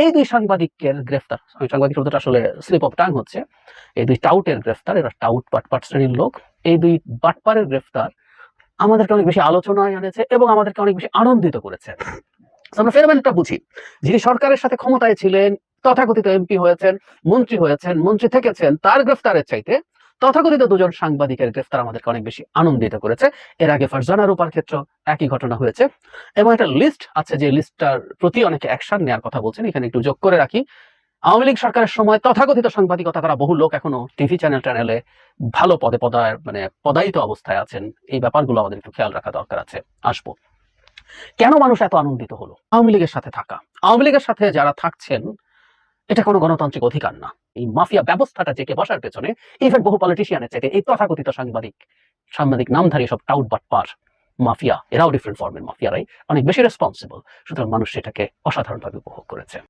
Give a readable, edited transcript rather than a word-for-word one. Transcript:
এই দুই সাংবাদিকের গ্রেফতার, সাংবাদিক শব্দটা আসলে স্লিপ অফ টাং হচ্ছে, এই দুই টাউটের গ্রেফতার, এরা টাউট বাটপার শ্রেণীর লোক, এই দুই বাটপারের গ্রেফতার আমাদেরকে অনেক বেশি আলোচনায় এনেছে এবং আমাদেরকে অনেক বেশি আনন্দিত করেছে। আমরা ফেনোমেনটা বুঝি, যিনি সরকারের সাথে ক্ষমতায় ছিলেন, তথাকথিত এমপি হয়েছেন, মন্ত্রী থেকেছেন, তার গ্রেফতারের চাইতে তথাকথিত দুজন সাংবাদিকের গ্রেফতার আমাদেরকে অনেক বেশি আনন্দিত করেছে। এর আগে ফারজানা রূপার ক্ষেত্রে একই ঘটনা হয়েছে এবং একটা লিস্ট আছে, যে লিস্টটার প্রতি অনেকে অ্যাকশন নেওয়ার কথা বলছেন। এখানে একটু যোগ করে রাখি, আওয়ামী লীগ সরকারের সময় তথাকথিত সাংবাদিকতা করা বহু লোক এখনো টিভি চ্যানেলে ভালো পদে পদায়িত অবস্থায় আছেন। এই ব্যাপারগুলো আমাদের একটু খেয়াল রাখা দরকার আছে। আসবো কেন মানুষ এত আনন্দিত হলো আওয়ামী লীগের সাথে থাকা। আওয়ামী লীগের সাথে যারা থাকছেন, এটা কোনো গণতান্ত্রিক অধিকার না। এই মাফিয়া ব্যবস্থাটা জেকে বসার পেছনে ইভেন বহু পলিটিশিয়ানের চাইতে এই তথাকথিত সাংবাদিক নামধারী সব টাউট বাটপার মাফিয়া, এরাও ডিফারেন্ট ফর্মের মাফিয়ারাই অনেক বেশি রেসপন্সিবল। সুতরাং মানুষ সেটাকে অসাধারণভাবে উপভোগ করেছে।